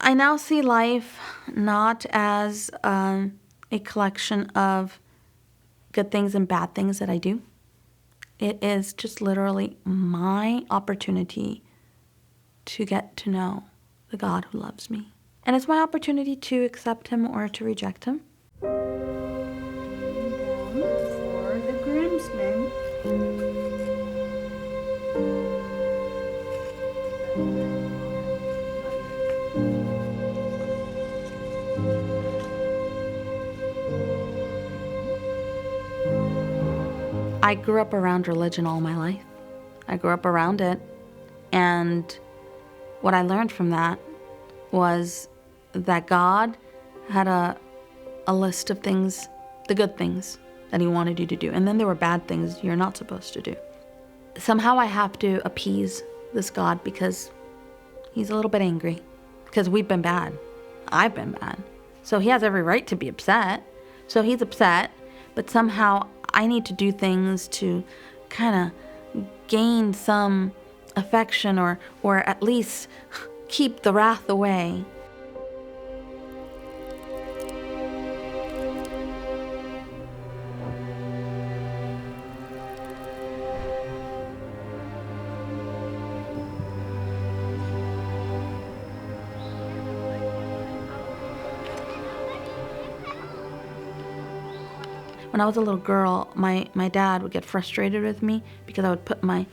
I now see life not as a collection of good things and bad things that I do. It is just literally my opportunity to get to know the God who loves me. And it's my opportunity to accept him or to reject him. For the groomsmen. I grew up around religion all my life. I grew up around it. And what I learned from that was that God had a list of things, the good things that he wanted you to do. And then there were bad things you're not supposed to do. Somehow I have to appease this God because he's a little bit angry. Because we've been bad. I've been bad. So he has every right to be upset. So he's upset, but somehow I need to do things to kind of gain some affection or at least keep the wrath away. When I was a little girl, my dad would get frustrated with me because I would put my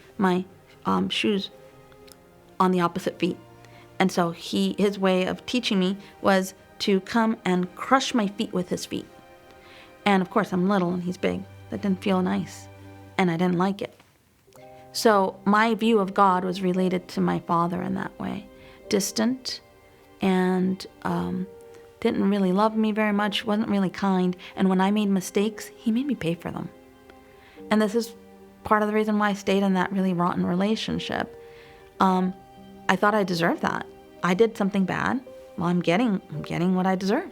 shoes on the opposite feet. And so his way of teaching me was to come and crush my feet with his feet. And of course, I'm little and he's big. That didn't feel nice. And I didn't like it. So my view of God was related to my father in that way. Distant and didn't really love me very much, wasn't really kind, and when I made mistakes, he made me pay for them. And this is part of the reason why I stayed in that really rotten relationship. I thought I deserved that. I did something bad. Well, I'm getting what I deserve.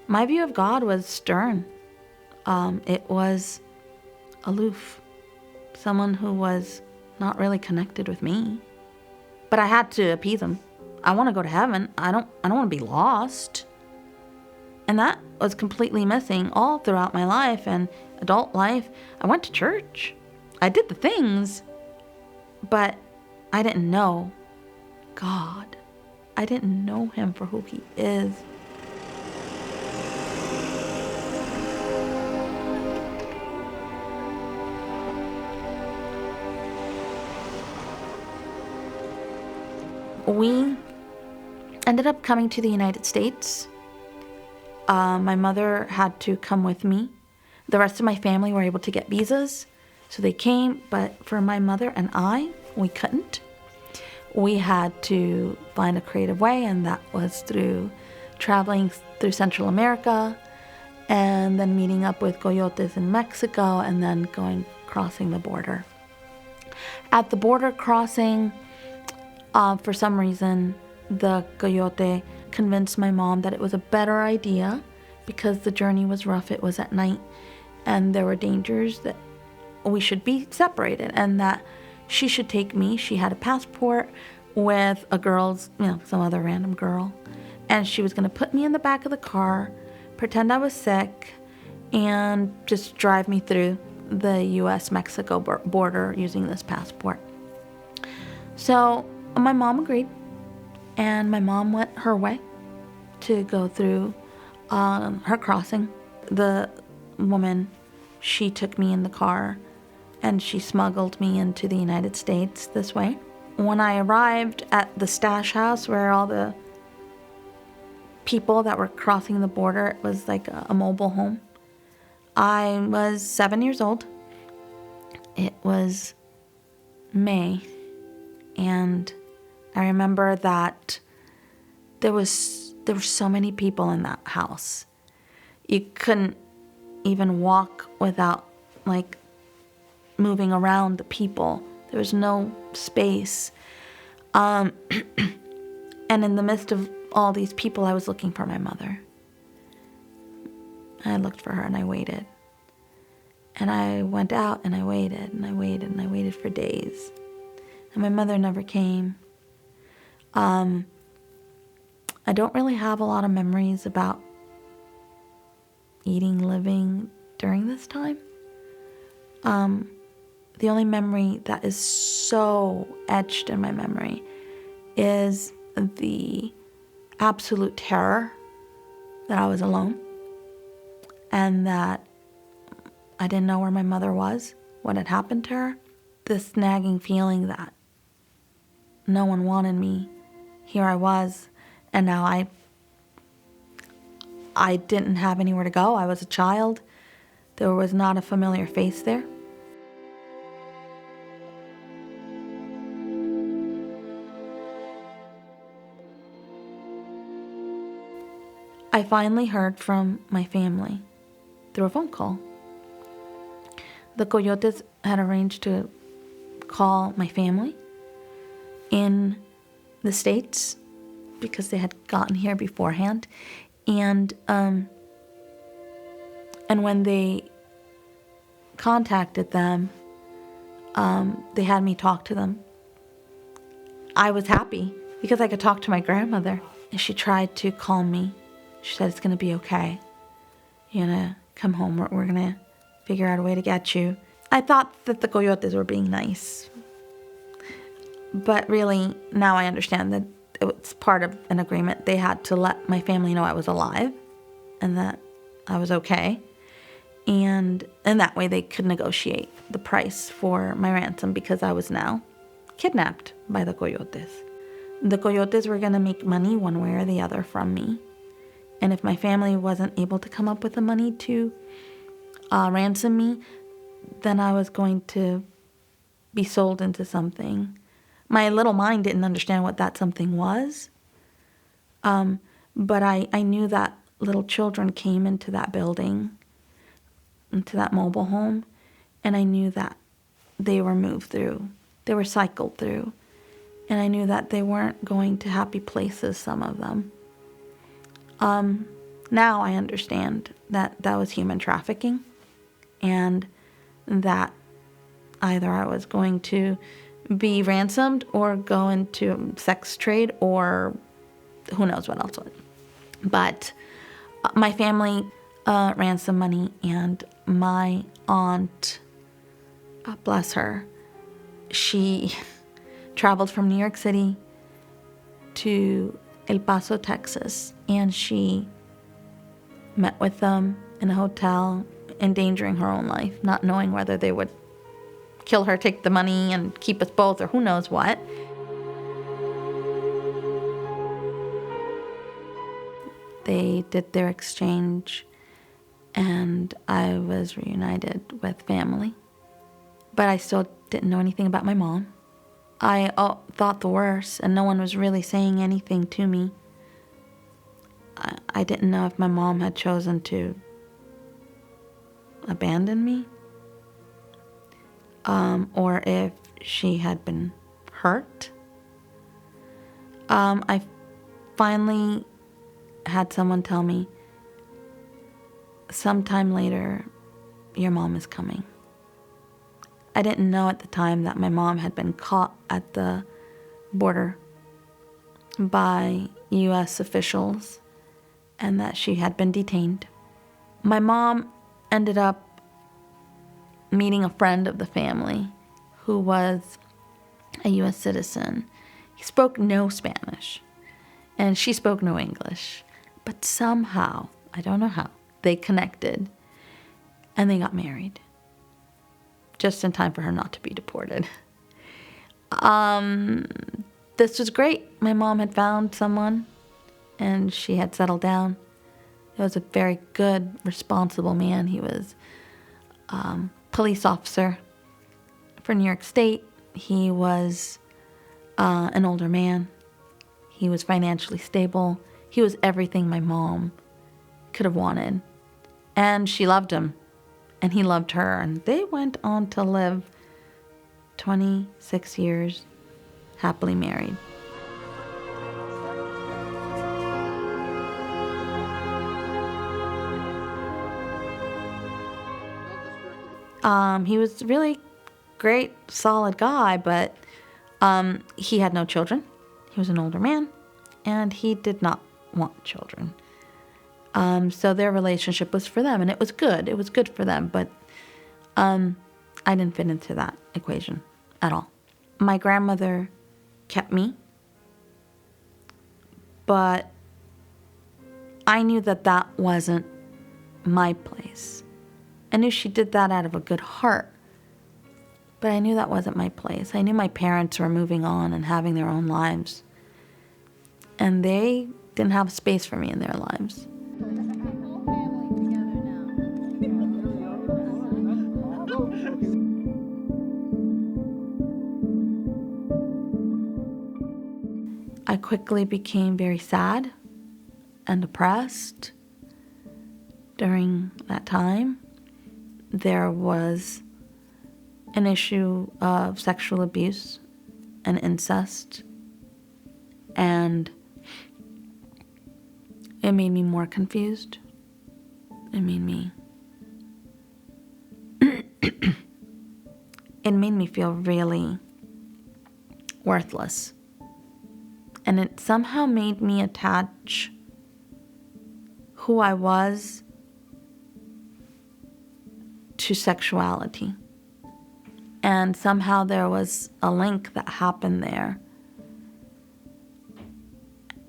My view of God was stern. It was aloof. Someone who was not really connected with me. But I had to appease him. I want to go to heaven. I don't want to be lost. And that was completely missing all throughout my life and adult life. I went to church. I did the things. But I didn't know God. I didn't know him for who he is. We ended up coming to the United States. My mother had to come with me. The rest of my family were able to get visas, so they came, but for my mother and I, we couldn't. We had to find a creative way, and that was through traveling through Central America, and then meeting up with Coyotes in Mexico, and then crossing the border. At the border crossing, for some reason, the Coyote convinced my mom that it was a better idea because the journey was rough, it was at night, and there were dangers that we should be separated and that she should take me. She had a passport with a girl's, some other random girl, and she was going to put me in the back of the car, pretend I was sick, and just drive me through the U.S.-Mexico border using this passport. So my mom agreed. And my mom went her way to go through her crossing. The woman, she took me in the car and she smuggled me into the United States this way. When I arrived at the stash house where all the people that were crossing the border, it was like a mobile home. I was 7 years old. It was May, and I remember that there were so many people in that house. You couldn't even walk without moving around the people. There was no space. And in the midst of all these people, I was looking for my mother. I looked for her and I waited. And I went out and I waited and I waited and I waited for days. And my mother never came. I don't really have a lot of memories about eating living during this time. The only memory that is so etched in my memory is the absolute terror that I was alone and that I didn't know where my mother was, what had happened to her. This nagging feeling that no one wanted me. Here I was, and now I didn't have anywhere to go. I was a child. There was not a familiar face there. I finally heard from my family through a phone call. The Coyotes had arranged to call my family in the States because they had gotten here beforehand. And when they contacted them, they had me talk to them. I was happy because I could talk to my grandmother. And she tried to calm me. She said, it's going to be okay. You're going to come home. We're going to figure out a way to get you. I thought that the Coyotes were being nice. But really, now I understand that it was part of an agreement. They had to let my family know I was alive and that I was okay. And that way they could negotiate the price for my ransom because I was now kidnapped by the Coyotes. The Coyotes were going to make money one way or the other from me. And if my family wasn't able to come up with the money to ransom me, then I was going to be sold into something. My little mind didn't understand what that something was. But I knew that little children came into that building, into that mobile home, and I knew that they were moved through. They were cycled through. And I knew that they weren't going to happy places, some of them. Now I understand that that was human trafficking and that either I was going to be ransomed or go into sex trade or who knows what else. But my family ransom money, and my aunt, bless her, she traveled from New York City to El Paso, Texas, and she met with them in a hotel, endangering her own life, not knowing whether they would kill her, take the money, and keep us both, or who knows what. They did their exchange, and I was reunited with family. But I still didn't know anything about my mom. I thought the worst, and no one was really saying anything to me. I didn't know if my mom had chosen to abandon me, or if she had been hurt. I finally had someone tell me, sometime later, your mom is coming. I didn't know at the time that my mom had been caught at the border by U.S. officials and that she had been detained. My mom ended up meeting a friend of the family who was a U.S. citizen. He spoke no Spanish, and she spoke no English. But somehow, I don't know how, they connected, and they got married. Just in time for her not to be deported. This was great. My mom had found someone, and she had settled down. He was a very good, responsible man. He was police officer for New York State. He was an older man. He was financially stable. He was everything my mom could have wanted. And she loved him. And he loved her. And they went on to live 26 years happily married. He was really great, solid guy, but he had no children. He was an older man, and he did not want children. So their relationship was for them, and it was good. It was good for them, but I didn't fit into that equation at all. My grandmother kept me, but I knew that that wasn't my place. I knew she did that out of a good heart, but I knew that wasn't my place. I knew my parents were moving on and having their own lives, and they didn't have space for me in their lives. I quickly became very sad and depressed during that time. There was an issue of sexual abuse and incest, and it made me more confused. It made me feel really worthless. And it somehow made me attach who I was to sexuality. And somehow there was a link that happened there.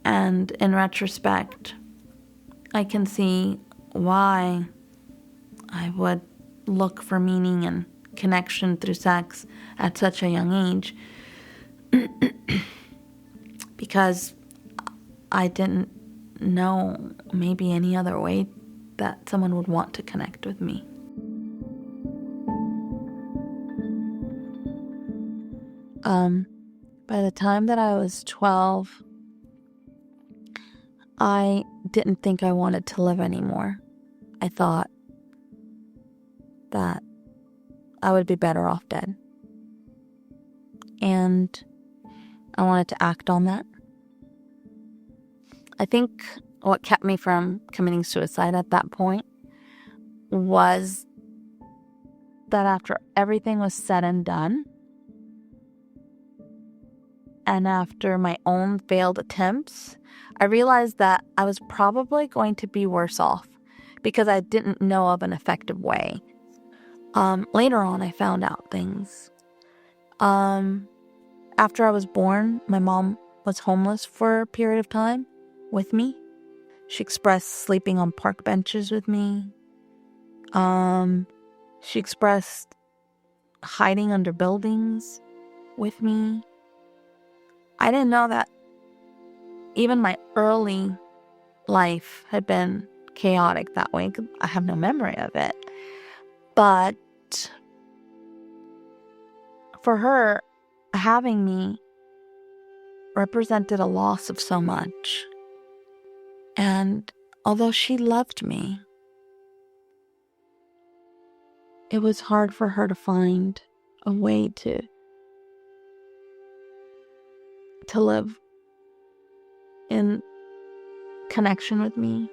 And in retrospect, I can see why I would look for meaning and connection through sex at such a young age. Because I didn't know maybe any other way that someone would want to connect with me. By the time that I was 12, I didn't think I wanted to live anymore. I thought that I would be better off dead. And I wanted to act on that. I think what kept me from committing suicide at that point was that after everything was said and done, and after my own failed attempts, I realized that I was probably going to be worse off because I didn't know of an effective way. Later on, I found out things. After I was born, my mom was homeless for a period of time with me. She expressed sleeping on park benches with me. She expressed hiding under buildings with me. I didn't know that even my early life had been chaotic that way. I have no memory of it. But for her, having me represented a loss of so much. And although she loved me, it was hard for her to find a way to live in connection with me.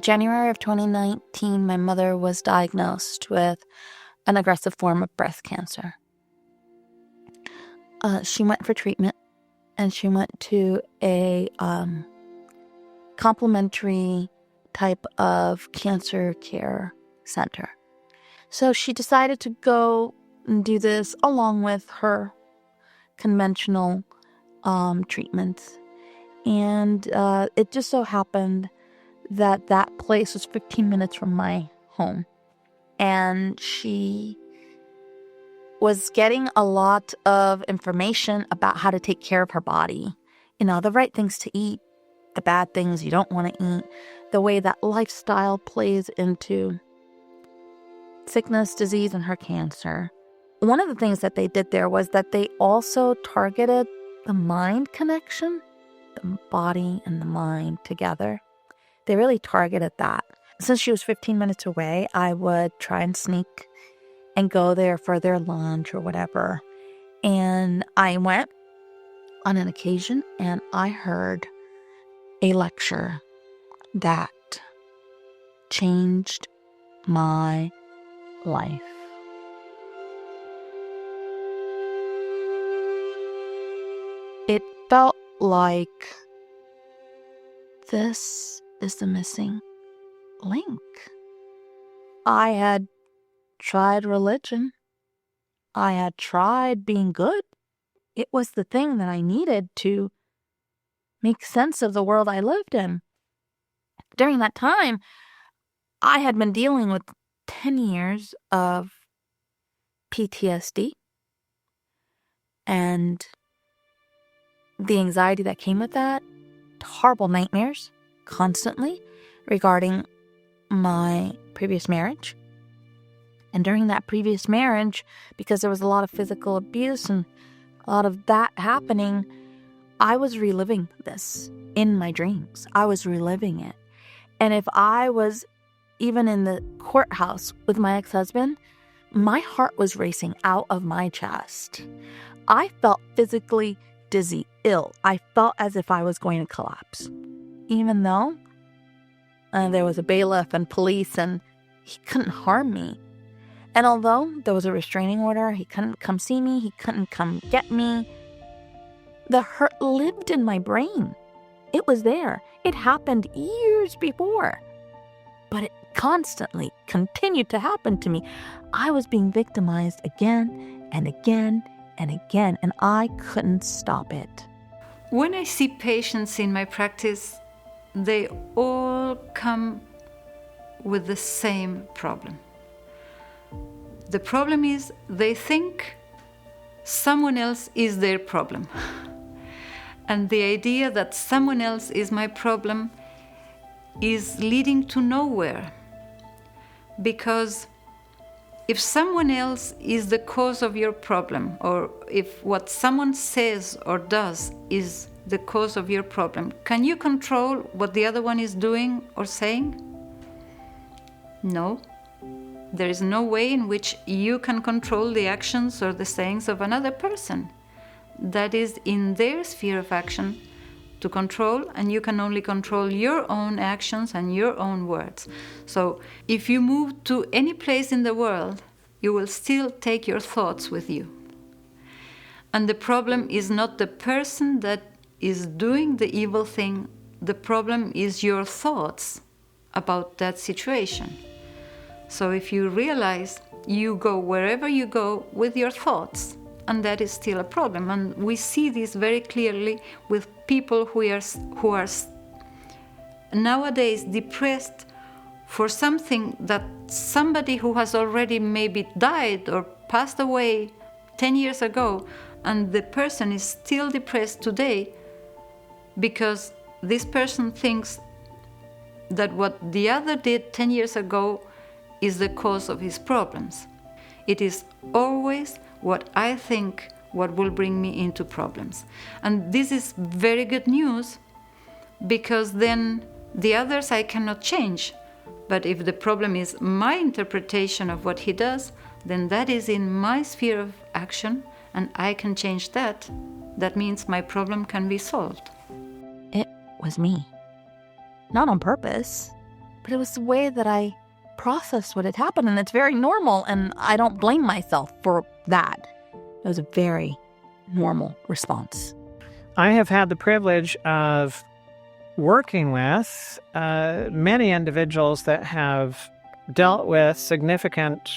January of 2019, my mother was diagnosed with an aggressive form of breast cancer. She went for treatment, and she went to a complementary type of cancer care center. So she decided to go and do this along with her conventional treatments. And it just so happened that that place was 15 minutes from my home. And she was getting a lot of information about how to take care of her body. You know, the right things to eat, the bad things you don't want to eat, the way that lifestyle plays into sickness, disease, and her cancer. One of the things that they did there was that they also targeted the mind connection, the body and the mind together. They really targeted that. Since she was 15 minutes away, I would try and sneak and go there for their lunch or whatever. And I went on an occasion and I heard a lecture that changed my life. It felt like this is the missing link. I had tried religion. I had tried being good. It was the thing that I needed to make sense of the world I lived in. During that time, I had been dealing with 10 years of PTSD and the anxiety that came with that, horrible nightmares constantly regarding my previous marriage. And during that previous marriage, because there was a lot of physical abuse and a lot of that happening, I was reliving this in my dreams. I was reliving it. And if I was even in the courthouse with my ex-husband, my heart was racing out of my chest. I felt physically dizzy, ill. I felt as if I was going to collapse. Even though there was a bailiff and police and he couldn't harm me. And although there was a restraining order, he couldn't come see me, he couldn't come get me, the hurt lived in my brain. It was there. It happened years before. But it constantly continued to happen to me. I was being victimized again and again and again, and I couldn't stop it. When I see patients in my practice, they all come with the same problem. The problem is they think someone else is their problem. And the idea that someone else is my problem is leading to nowhere. Because if someone else is the cause of your problem, or if what someone says or does is the cause of your problem, can you control what the other one is doing or saying? No. There is no way in which you can control the actions or the sayings of another person. That is in their sphere of action to control, and you can only control your own actions and your own words. So if you move to any place in the world, you will still take your thoughts with you. And the problem is not the person that is doing the evil thing. The problem is your thoughts about that situation. So if you realize you go wherever you go with your thoughts, and that is still a problem. And we see this very clearly with people who are nowadays depressed for something that somebody who has already maybe died or passed away 10 years ago, and the person is still depressed today because this person thinks that what the other did 10 years ago is the cause of his problems. It is always what I think what will bring me into problems. And this is very good news, because then the others I cannot change. But if the problem is my interpretation of what he does, then that is in my sphere of action, and I can change that. That means my problem can be solved. It was me. Not on purpose, but it was the way that I processed what had happened, and it's very normal, and I don't blame myself for that. It was a very normal response. I have had the privilege of working with many individuals that have dealt with significant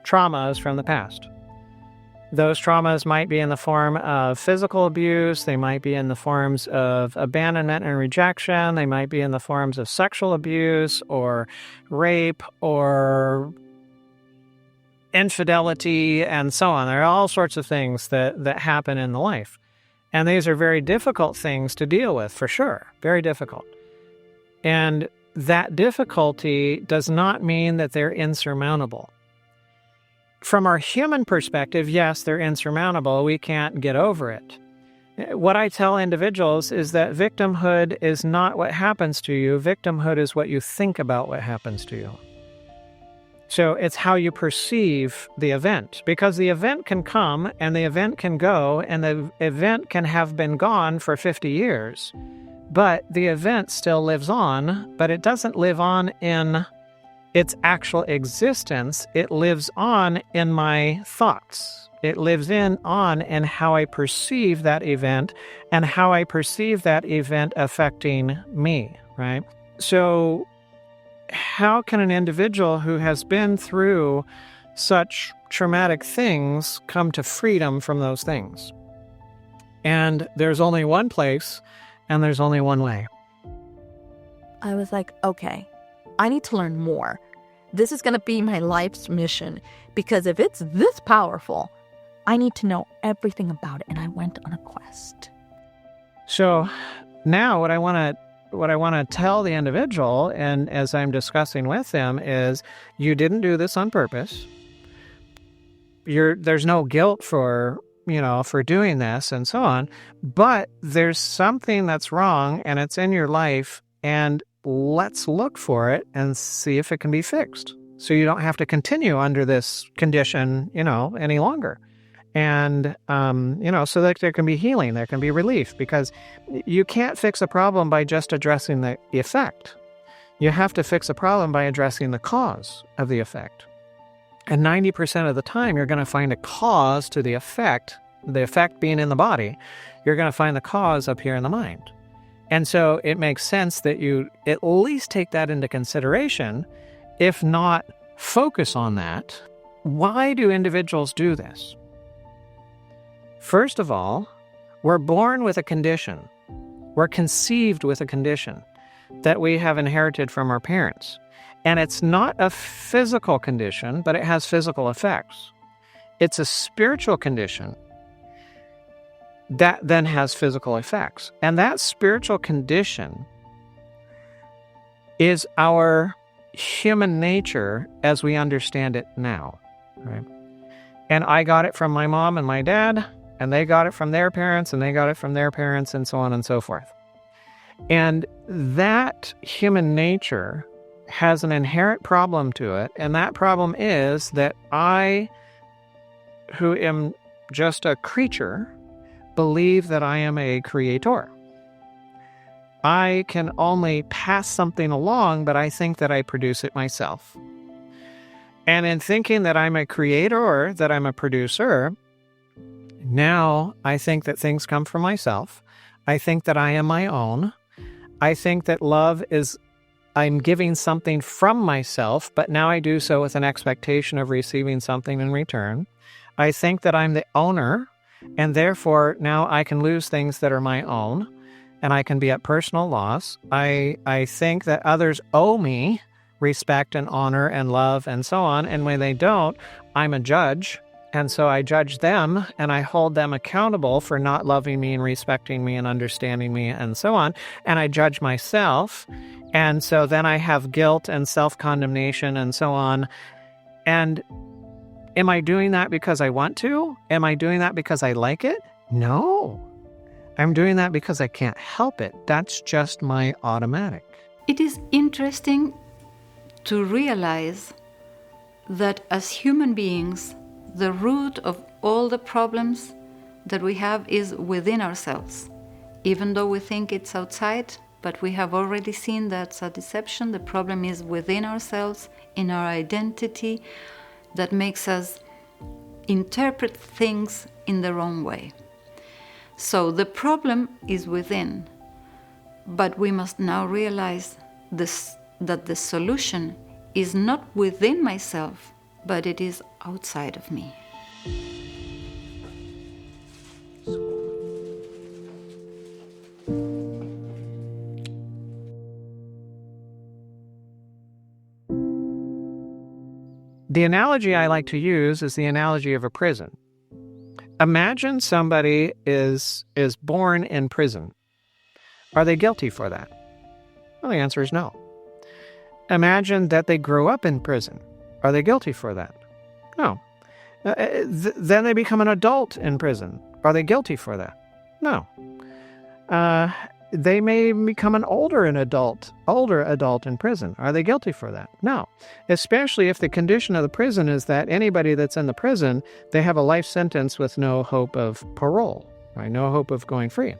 traumas from the past. Those traumas might be in the form of physical abuse, they might be in the forms of abandonment and rejection, they might be in the forms of sexual abuse or rape or infidelity and so on. There are all sorts of things that happen in the life. And these are very difficult things to deal with, for sure. Very difficult. And that difficulty does not mean that they're insurmountable. From our human perspective, yes, they're insurmountable. We can't get over it. What I tell individuals is that victimhood is not what happens to you. Victimhood is what you think about what happens to you. So it's how you perceive the event, because the event can come and the event can go and the event can have been gone for 50 years, but the event still lives on, but it doesn't live on in its actual existence. It lives on in my thoughts It lives on and how I perceive that event and how I perceive that event affecting me, right? So how can an individual who has been through such traumatic things come to freedom from those things? And there's only one place and there's only one way. I was like, okay, I need to learn more. This is going to be my life's mission, because if it's this powerful, I need to know everything about it. And I went on a quest. So now what I want to tell the individual, and as I'm discussing with them, is you didn't do this on purpose. There's no guilt for doing this and so on, but there's something that's wrong and it's in your life, and let's look for it and see if it can be fixed. So you don't have to continue under this condition, any longer. And, so that there can be healing, there can be relief, because you can't fix a problem by just addressing the effect. You have to fix a problem by addressing the cause of the effect. And 90% of the time, you're going to find a cause to the effect being in the body. You're going to find the cause up here in the mind. And so it makes sense that you at least take that into consideration, if not focus on that. Why do individuals do this? First of all, we're born with a condition. We're conceived with a condition that we have inherited from our parents. And it's not a physical condition, but it has physical effects. It's a spiritual condition that then has physical effects. And that spiritual condition is our human nature as we understand it now, right? And I got it from my mom and my dad, and they got it from their parents, and they got it from their parents, and so on and so forth. And that human nature has an inherent problem to it, and that problem is that I, who am just a creature, believe that I am a creator. I can only pass something along, but I think that I produce it myself. And in thinking that I'm a creator, that I'm a producer, now I think that things come from myself. I think that I am my own. I think that love is, I'm giving something from myself, but now I do so with an expectation of receiving something in return. I think that I'm the owner, and therefore now I can lose things that are my own, and I can be at personal loss. I think that others owe me respect and honor and love and so on, and when they don't, I'm a judge, and so I judge them, and I hold them accountable for not loving me and respecting me and understanding me and so on, and I judge myself, and so then I have guilt and self-condemnation and so on. And am I doing that because I want to? Am I doing that because I like it? No. I'm doing that because I can't help it. That's just my automatic. It is interesting to realize that as human beings, the root of all the problems that we have is within ourselves. Even though we think it's outside, but we have already seen that's a deception. The problem is within ourselves, in our identity, that makes us interpret things in the wrong way. So the problem is within, but we must now realize that the solution is not within myself, but it is outside of me. The analogy I like to use is the analogy of a prison. Imagine somebody is born in prison. Are they guilty for that? Well, the answer is no. Imagine that they grew up in prison. Are they guilty for that? No. Then they become an adult in prison. Are they guilty for that? No. They may become an older adult in prison. Are they guilty for that? No. Especially if the condition of the prison is that anybody that's in the prison, they have a life sentence with no hope of parole, right? No hope of going free.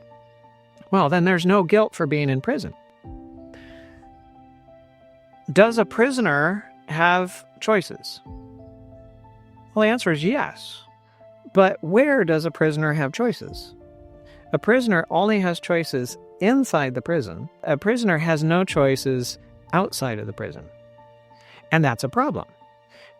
Well, then there's no guilt for being in prison. Does a prisoner have choices? Well, the answer is yes. But where does a prisoner have choices? A prisoner only has choices inside the prison. A prisoner has no choices outside of the prison. And that's a problem,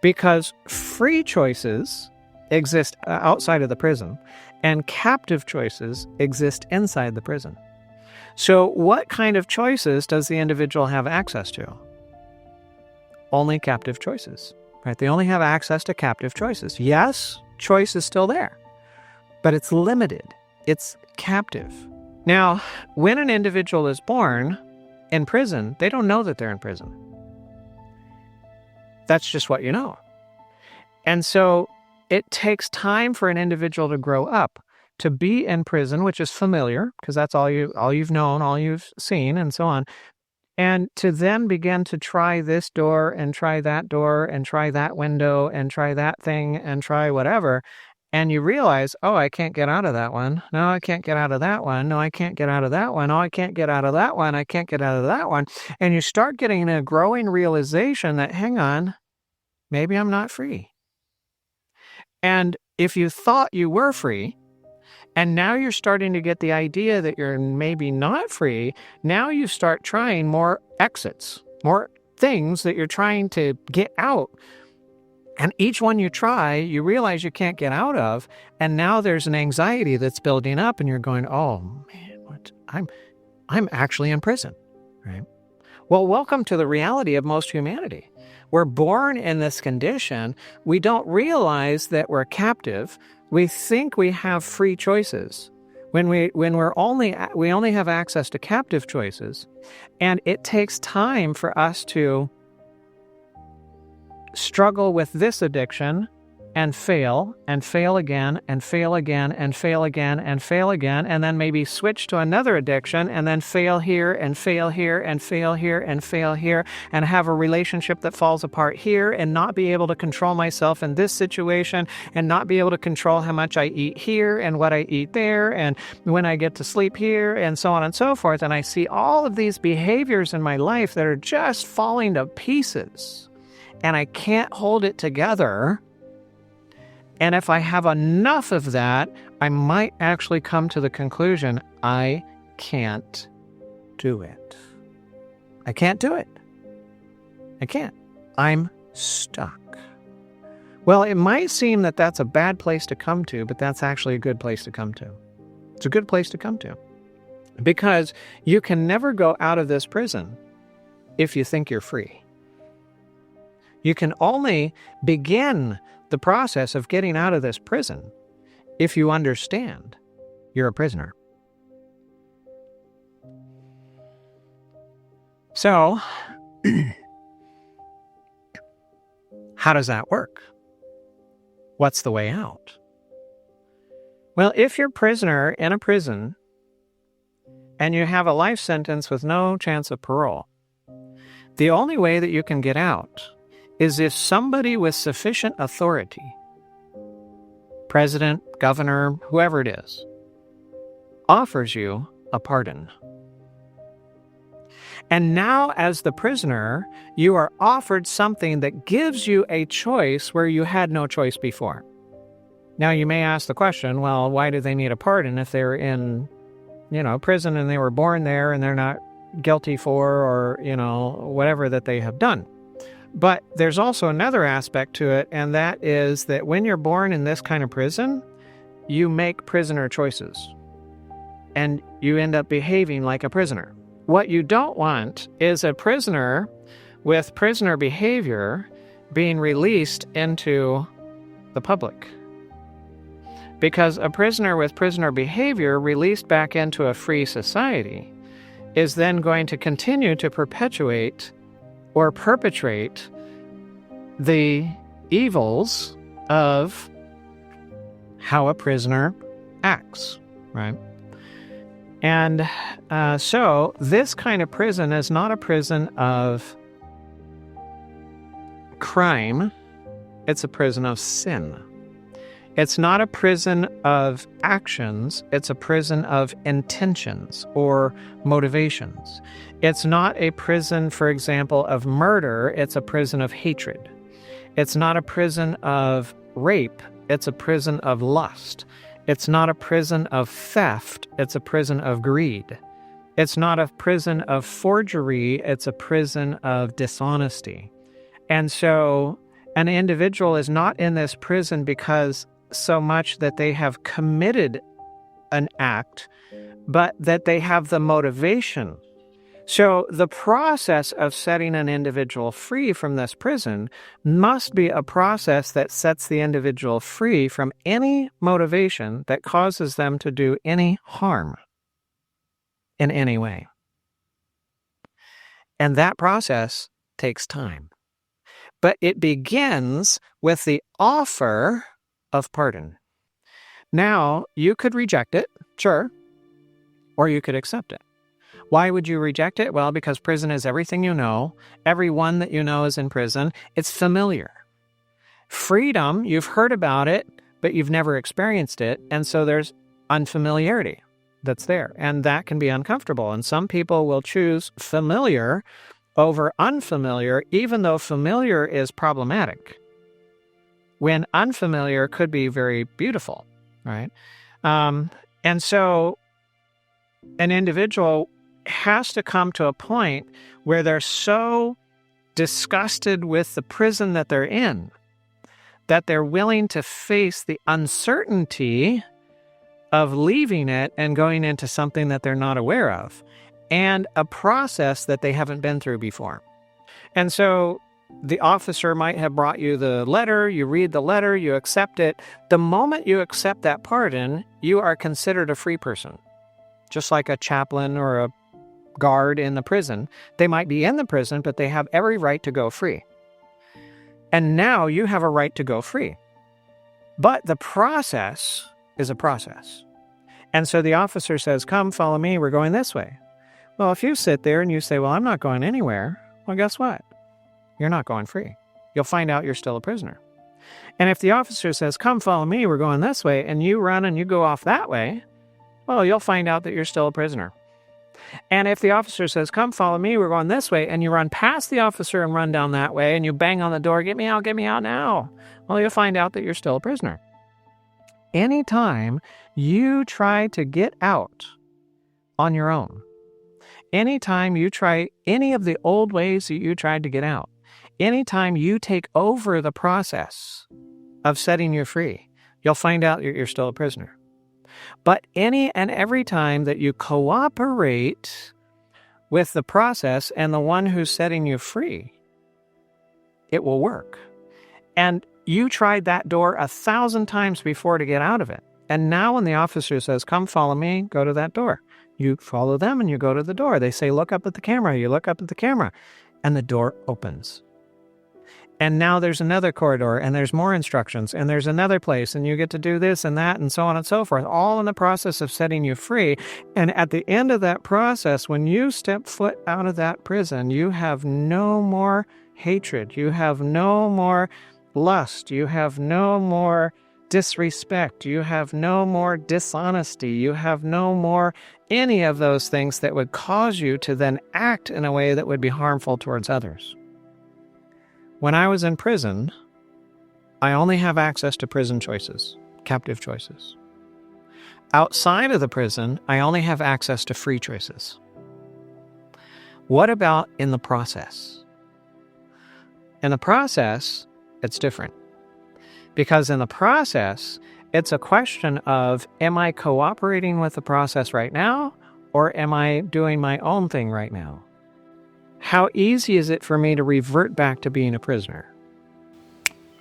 because free choices exist outside of the prison, and captive choices exist inside the prison. So what kind of choices does the individual have access to? Only captive choices, right? They only have access to captive choices. Yes, choice is still there, but it's limited. It's captive. Now, when an individual is born in prison, they don't know that they're in prison. That's just what you know. And so it takes time for an individual to grow up, to be in prison, which is familiar, because that's all you've known, all you've seen, and so on. And to then begin to try this door and try that door and try that window and try that thing and try whatever. And you realize, oh, I can't get out of that one. No, I can't get out of that one. No, I can't get out of that one. Oh, I can't get out of that one. I can't get out of that one. And you start getting a growing realization that, hang on, maybe I'm not free. And if you thought you were free, and now you're starting to get the idea that you're maybe not free, now you start trying more exits, more things that you're trying to get out. And each one you try, you realize you can't get out of, and now there's an anxiety that's building up, and you're going, oh man, what? I'm actually in prison, right? Well, welcome to the reality of most humanity. We're born in this condition. We don't realize that we're captive. We think we have free choices when we only have access to captive choices, and it takes time for us to struggle with this addiction and fail again and fail again and fail again and fail again, and then maybe switch to another addiction and then fail here and fail here and fail here and fail here, and have a relationship that falls apart here, and not be able to control myself in this situation, and not be able to control how much I eat here and what I eat there, and when I get to sleep here, and so on and so forth. And I see all of these behaviors in my life that are just falling to pieces, and I can't hold it together. And if I have enough of that, I might actually come to the conclusion, I can't do it. I can't do it. I can't. I'm stuck. Well, it might seem that that's a bad place to come to, but that's actually a good place to come to. It's a good place to come to. Because you can never go out of this prison if you think you're free. You can only begin the process of getting out of this prison if you understand you're a prisoner. So, how does that work? What's the way out? Well, if you're a prisoner in a prison and you have a life sentence with no chance of parole, the only way that you can get out is if somebody with sufficient authority, president, governor, whoever it is, offers you a pardon. And now, as the prisoner, you are offered something that gives you a choice where you had no choice before. Now, you may ask the question, well, why do they need a pardon if they're in, prison and they were born there and they're not guilty for, or, whatever that they have done? But there's also another aspect to it, and that is that when you're born in this kind of prison, you make prisoner choices, and you end up behaving like a prisoner. What you don't want is a prisoner with prisoner behavior being released into the public. Because a prisoner with prisoner behavior released back into a free society is then going to continue to perpetuate or perpetrate the evils of how a prisoner acts, right? And so this kind of prison is not a prison of crime. It's a prison of sin. It's not a prison of actions. It's a prison of intentions or motivations. It's not a prison, for example, of murder. It's a prison of hatred. It's not a prison of rape. it's a prison of lust. It's not a prison of theft, it's a prison of greed. It's not a prison of forgery, it's a prison of dishonesty. And so an individual is not in this prison because so much that they have committed an act, but that they have the motivation. So the process of setting an individual free from this prison must be a process that sets the individual free from any motivation that causes them to do any harm in any way. And that process takes time. But it begins with the offer of pardon. Now, you could reject it, sure, or you could accept it. Why would you reject it? Well, because prison is everything you know. Everyone that you know is in prison. It's familiar. Freedom, you've heard about it, but you've never experienced it, and so there's unfamiliarity that's there, and that can be uncomfortable. And some people will choose familiar over unfamiliar, even though familiar is problematic, when unfamiliar could be very beautiful, right? And so an individual has to come to a point where they're so disgusted with the prison that they're in that they're willing to face the uncertainty of leaving it and going into something that they're not aware of, and a process that they haven't been through before. And so the officer might have brought you the letter, you read the letter, you accept it. The moment you accept that pardon, you are considered a free person. Just like a chaplain or a guard in the prison. They might be in the prison, but they have every right to go free. And now you have a right to go free. But the process is a process. And so the officer says, come, follow me, we're going this way. Well, if you sit there and you say, well, I'm not going anywhere, well, guess what? You're not going free. You'll find out you're still a prisoner. And if the officer says, come, follow me, we're going this way, and you run and you go off that way, well, you'll find out that you're still a prisoner. And if the officer says, come, follow me, we're going this way, and you run past the officer and run down that way, and you bang on the door, get me out now, well, you'll find out that you're still a prisoner. Anytime you try to get out on your own, anytime you try any of the old ways that you tried to get out, anytime you take over the process of setting you free, you'll find out you're still a prisoner. But any and every time that you cooperate with the process and the one who's setting you free, it will work. And you tried that door 1,000 times before to get out of it. And now when the officer says, come follow me, go to that door. You follow them and you go to the door. They say, look up at the camera. You look up at the camera. And the door opens. And now there's another corridor, and there's more instructions, and there's another place, and you get to do this and that, and so on and so forth, all in the process of setting you free. And at the end of that process, when you step foot out of that prison, you have no more hatred. You have no more lust. You have no more disrespect. You have no more dishonesty. You have no more any of those things that would cause you to then act in a way that would be harmful towards others. When I was in prison, I only have access to prison choices, captive choices. Outside of the prison, I only have access to free choices. What about in the process? In the process, it's different. Because in the process, it's a question of, am I cooperating with the process right now, or am I doing my own thing right now? How easy is it for me to revert back to being a prisoner?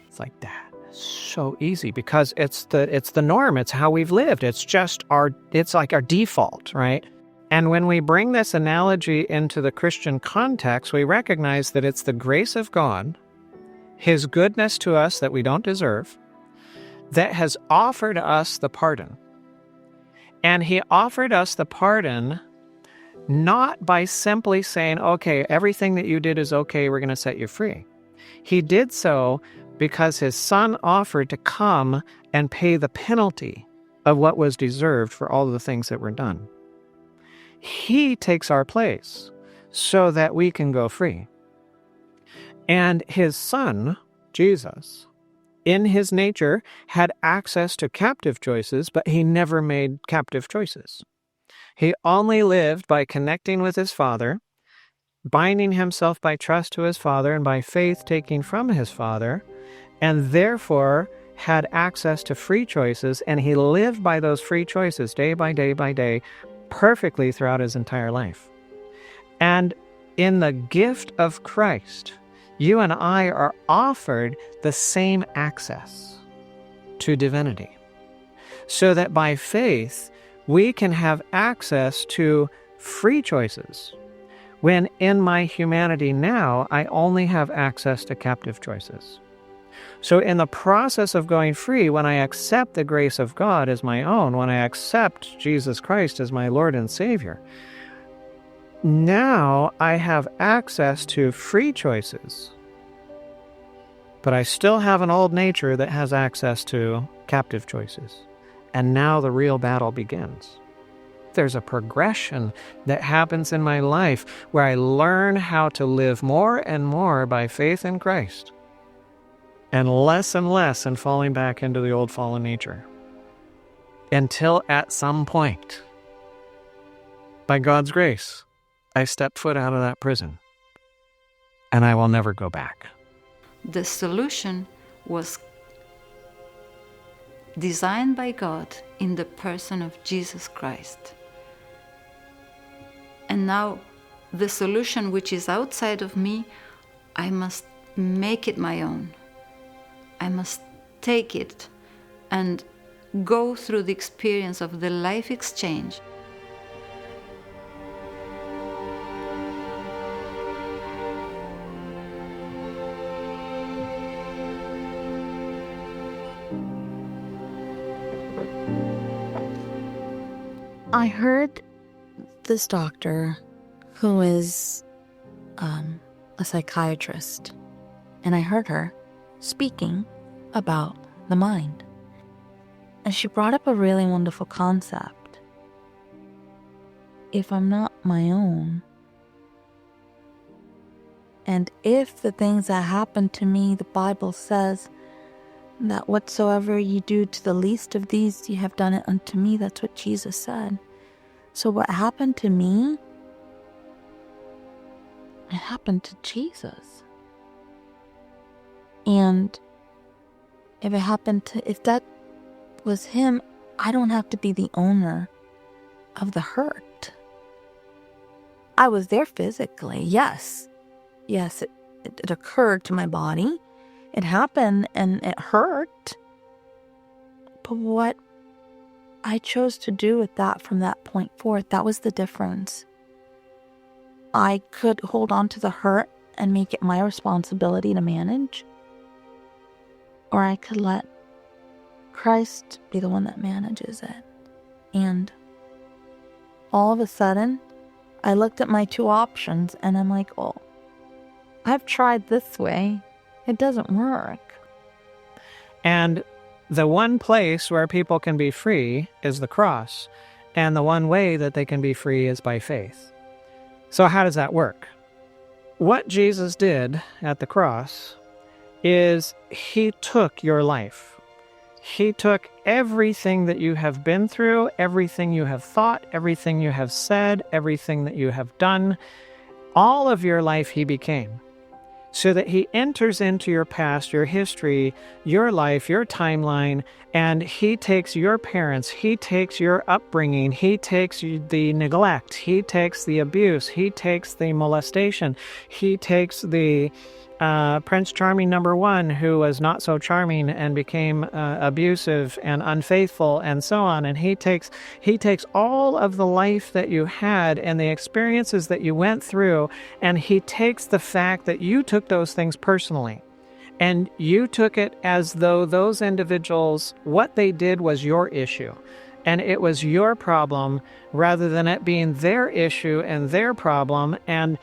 It's like that. So easy, because it's the norm. It's how we've lived. It's like our default, right? And when we bring this analogy into the Christian context, we recognize that it's the grace of God, His goodness to us that we don't deserve, that has offered us the pardon. And He offered us the pardon not by simply saying, okay, everything that you did is okay, we're going to set you free. He did so because His Son offered to come and pay the penalty of what was deserved for all of the things that were done. He takes our place so that we can go free. And His Son, Jesus, in his nature, had access to captive choices, but he never made captive choices. He only lived by connecting with his Father, binding himself by trust to his Father and by faith taking from his Father, and therefore had access to free choices, and he lived by those free choices day by day by day, perfectly throughout his entire life. And in the gift of Christ, you and I are offered the same access to divinity, so that by faith we can have access to free choices, when in my humanity now I only have access to captive choices. So in the process of going free, when I accept the grace of God as my own, when I accept Jesus Christ as my Lord and Savior, now I have access to free choices, but I still have an old nature that has access to captive choices. And now the real battle begins. There's a progression that happens in my life where I learn how to live more and more by faith in Christ, and less in falling back into the old fallen nature. Until at some point, by God's grace, I step foot out of that prison, and I will never go back. The solution was designed by God in the person of Jesus Christ. And now the solution which is outside of me, I must make it my own. I must take it and go through the experience of the life exchange. I heard this doctor who is a psychiatrist, and I heard her speaking about the mind. And she brought up a really wonderful concept. If I'm not my own, and if the things that happen to me, the Bible says that whatsoever you do to the least of these, you have done it unto me. That's what Jesus said. So what happened to me, it happened to Jesus. And if that was him, I don't have to be the owner of the hurt. I was there physically, yes. Yes, it occurred to my body. It happened and it hurt. But what I chose to do with that from that point forth, that was the difference. I could hold on to the hurt and make it my responsibility to manage, or I could let Christ be the one that manages it. And all of a sudden, I looked at my two options and I'm like, oh, I've tried this way. It doesn't work. And the one place where people can be free is the cross. And the one way that they can be free is by faith. So how does that work? What Jesus did at the cross is he took your life. He took everything that you have been through, everything you have thought, everything you have said, everything that you have done. All of your life he became, so that he enters into your past, your history, your life, your timeline, and he takes your parents, he takes your upbringing, he takes the neglect, he takes the abuse, he takes the molestation, he takes the Prince Charming #1 who was not so charming and became abusive and unfaithful and so on. And he takes all of the life that you had and the experiences that you went through, and he takes the fact that you took those things personally. And you took it as though those individuals, what they did was your issue. And it was your problem rather than it being their issue and their problem, and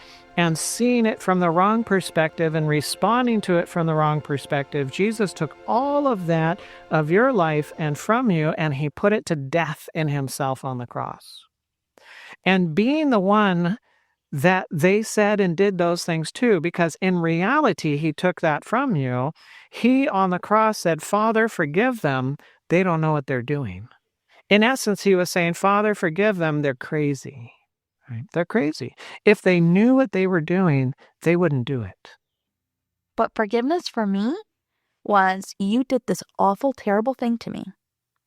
seeing it from the wrong perspective and responding to it from the wrong perspective. Jesus took all of that of your life and from you, and he put it to death in himself on the cross. And being the one that they said and did those things too, because in reality, he took that from you. He on the cross said, Father, forgive them. They don't know what they're doing. In essence, he was saying, Father, forgive them. They're crazy. Right? They're crazy. If they knew what they were doing, they wouldn't do it. But forgiveness for me was, you did this awful, terrible thing to me,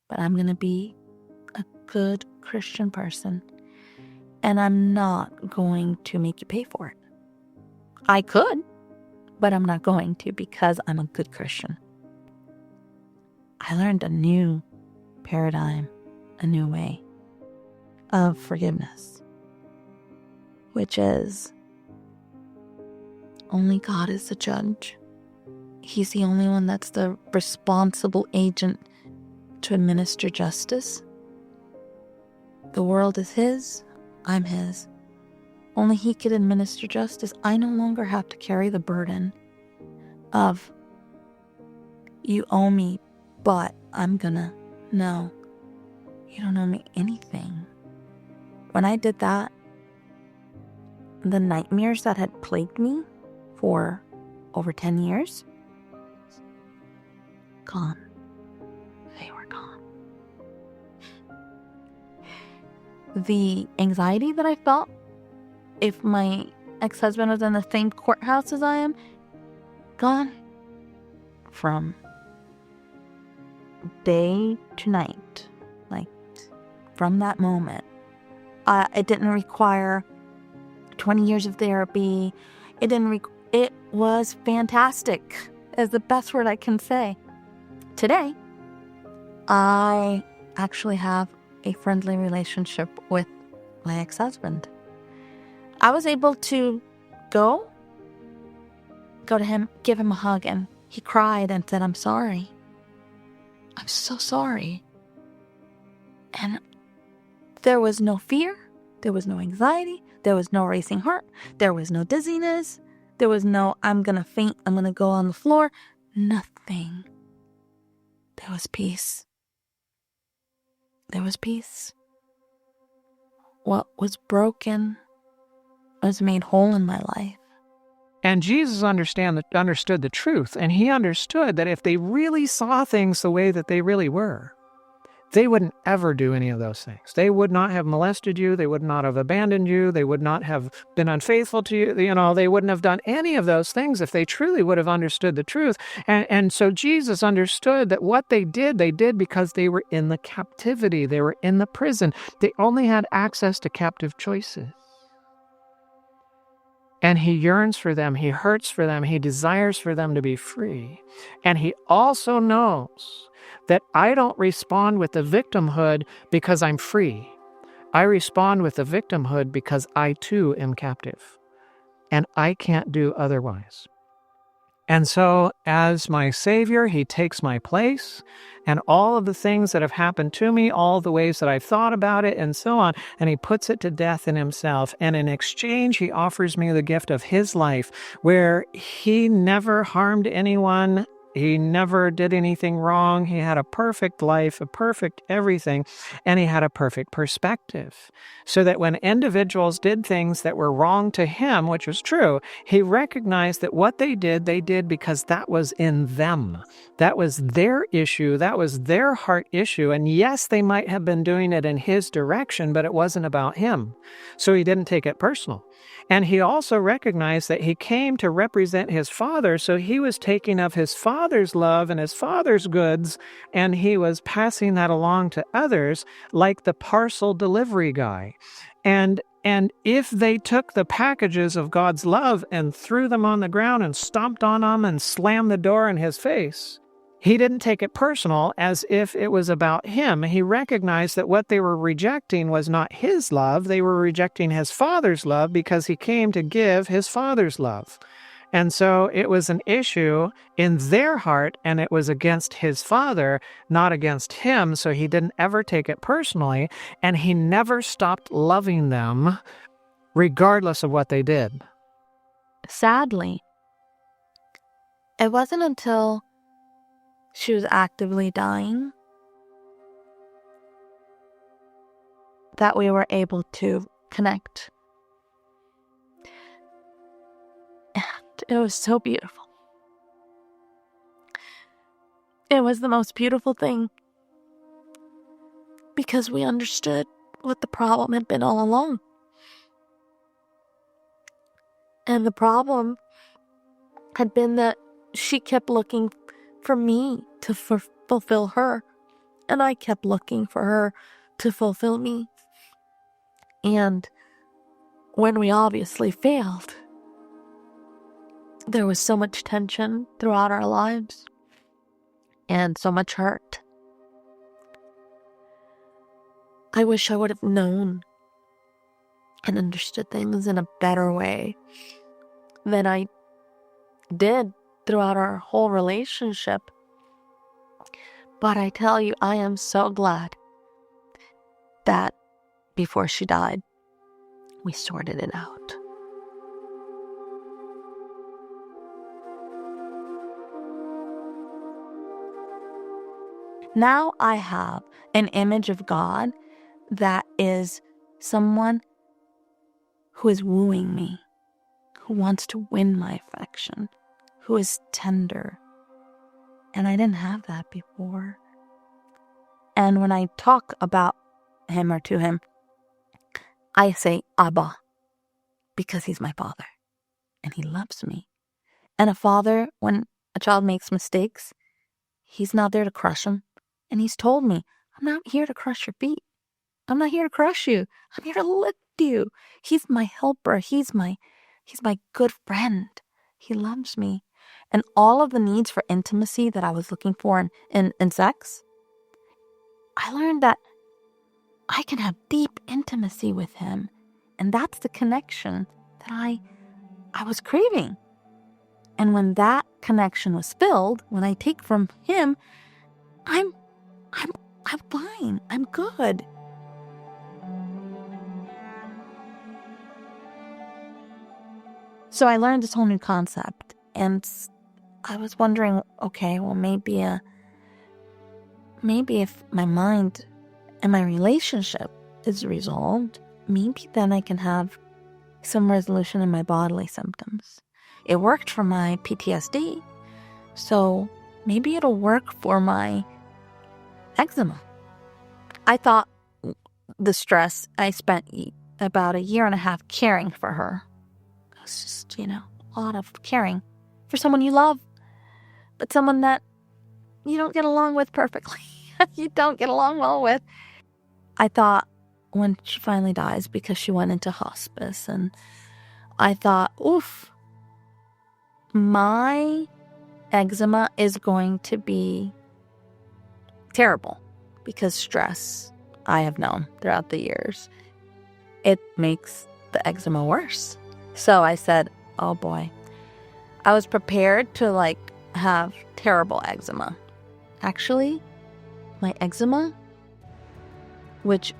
but I'm going to be a good Christian person, and I'm not going to make you pay for it. I could, but I'm not going to, because I'm a good Christian. I learned a new paradigm, a new way of forgiveness, which is only God is the judge. He's the only one that's the responsible agent to administer justice. The world is his, I'm his. Only he could administer justice. I no longer have to carry the burden of, you owe me, but I'm gonna. No, you don't owe me anything. When I did that, the nightmares that had plagued me for over 10 years, gone. They were gone. The anxiety that I felt if my ex-husband was in the same courthouse as I am, gone. From day to night, like from that moment. It didn't require 20 years of therapy. It was fantastic, is the best word I can say. Today, I actually have a friendly relationship with my ex-husband. I was able to go to him, give him a hug, and he cried and said, I'm sorry. I'm so sorry. And there was no fear. There was no anxiety. There was no racing heart. There was no dizziness. There was no, I'm going to faint. I'm going to go on the floor. Nothing. There was peace. There was peace. What was broken was made whole in my life. And Jesus understood the truth, and he understood that if they really saw things the way that they really were, they wouldn't ever do any of those things. They would not have molested you. They would not have abandoned you. They would not have been unfaithful to you. They wouldn't have done any of those things if they truly would have understood the truth. And so Jesus understood that what they did because they were in the captivity. They were in the prison. They only had access to captive choices. And he yearns for them, he hurts for them, he desires for them to be free. And he also knows that I don't respond with the victimhood because I'm free. I respond with the victimhood because I too am captive. And I can't do otherwise. And so, as my Savior, he takes my place, and all of the things that have happened to me, all the ways that I've thought about it, and so on, and he puts it to death in himself. And in exchange, he offers me the gift of his life, where he never harmed anyone. He never did anything wrong. He had a perfect life, a perfect everything, and he had a perfect perspective. So that when individuals did things that were wrong to him, which was true, he recognized that what they did because that was in them. That was their issue. That was their heart issue. And yes, they might have been doing it in his direction, but it wasn't about him. So he didn't take it personal. And he also recognized that he came to represent his Father, so he was taking of his Father's love and his Father's goods, and he was passing that along to others like the parcel delivery guy. And if they took the packages of God's love and threw them on the ground and stomped on them and slammed the door in his face, he didn't take it personal as if it was about him. He recognized that what they were rejecting was not his love. They were rejecting his Father's love because he came to give his Father's love. And so it was an issue in their heart, and it was against his Father, not against him. So he didn't ever take it personally, and he never stopped loving them regardless of what they did. Sadly, it wasn't until she was actively dying that we were able to connect. It was so beautiful. It was the most beautiful thing because we understood what the problem had been all along. And the problem had been that she kept looking for me to fulfill her, and I kept looking for her to fulfill me. And when we obviously failed, there was so much tension throughout our lives and so much hurt. I wish I would have known and understood things in a better way than I did throughout our whole relationship. But I tell you, I am so glad that before she died, we sorted it out. Now I have an image of God that is someone who is wooing me, who wants to win my affection, who is tender. And I didn't have that before. And when I talk about him or to him, I say Abba, because he's my father and he loves me. And a father, when a child makes mistakes, he's not there to crush him. And he's told me, I'm not here to crush your feet. I'm not here to crush you. I'm here to lift you. He's my helper. He's my good friend. He loves me. And all of the needs for intimacy that I was looking for in sex, I learned that I can have deep intimacy with him. And that's the connection that I was craving. And when that connection was filled, when I take from him, I'm fine. I'm good. So I learned this whole new concept, and I was wondering, okay, well, maybe if my mind and my relationship is resolved, maybe then I can have some resolution in my bodily symptoms. It worked for my PTSD, so maybe it'll work for my eczema. I thought the stress, I spent about 1.5 years caring for her. It was just, a lot of caring for someone you love, but someone that you don't get along with perfectly. You don't get along well with. I thought when she finally dies, because she went into hospice, and I thought, oof, my eczema is going to be terrible because stress, I have known throughout the years, it makes the eczema worse. So I said, oh boy. I was prepared to have terrible eczema. Actually, my eczema, which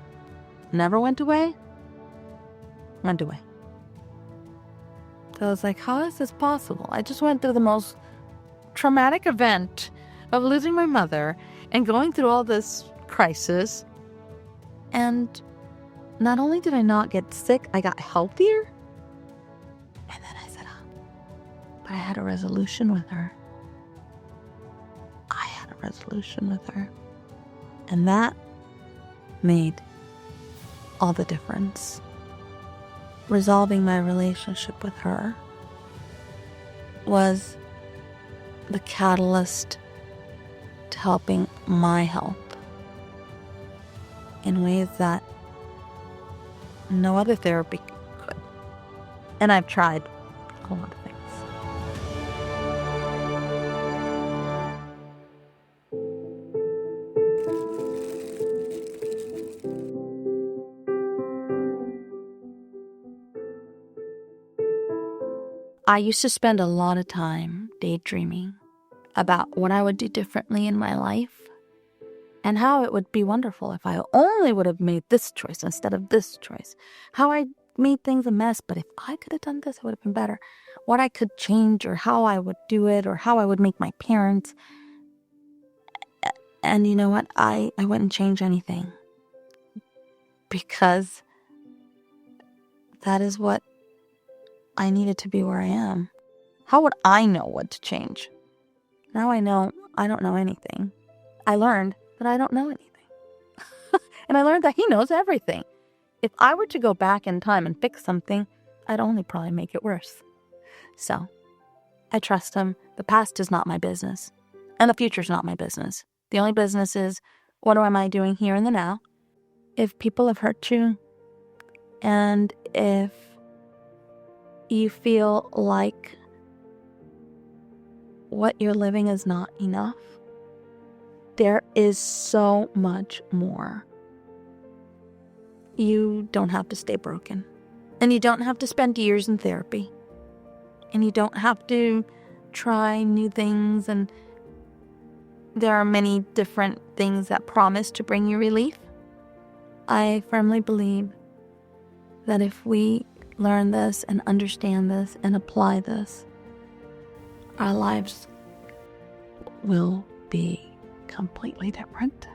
never went away, went away. So I was like, how is this possible? I just went through the most traumatic event of losing my mother and going through all this crisis. And not only did I not get sick, I got healthier. And then I said, but I had a resolution with her. I had a resolution with her. And that made all the difference. Resolving my relationship with her was the catalyst to helping my health in ways that no other therapy could. And I've tried a lot of things. I used to spend a lot of time daydreaming about what I would do differently in my life and how it would be wonderful if I only would have made this choice instead of this choice. How I made things a mess, but if I could have done this, it would have been better. What I could change, or how I would do it, or how I would make my parents. And you know what? I wouldn't change anything, because that is what I needed to be where I am. How would I know what to change? Now I know I don't know anything. I learned that I don't know anything. And I learned that he knows everything. If I were to go back in time and fix something, I'd only probably make it worse. So, I trust him. The past is not my business. And the future's not my business. The only business is, what am I doing here in the now? If people have hurt you, and if you feel like what you're living is not enough, there is so much more. You don't have to stay broken. And you don't have to spend years in therapy. And you don't have to try new things. And there are many different things that promise to bring you relief. I firmly believe that if we learn this and understand this and apply this, our lives will be completely different.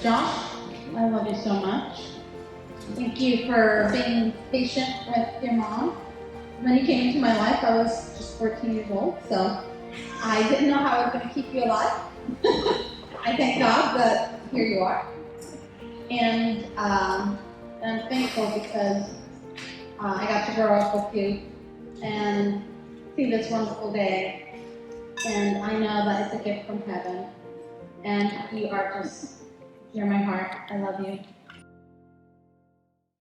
Josh, I love you so much. Thank you for being patient with your mom. When you came into my life, I was just 14 years old, so I didn't know how I was going to keep you alive. I thank God that here you are. And I'm thankful because I got to grow up with you and see this wonderful day. And I know that it's a gift from heaven. And you're my heart. I love you.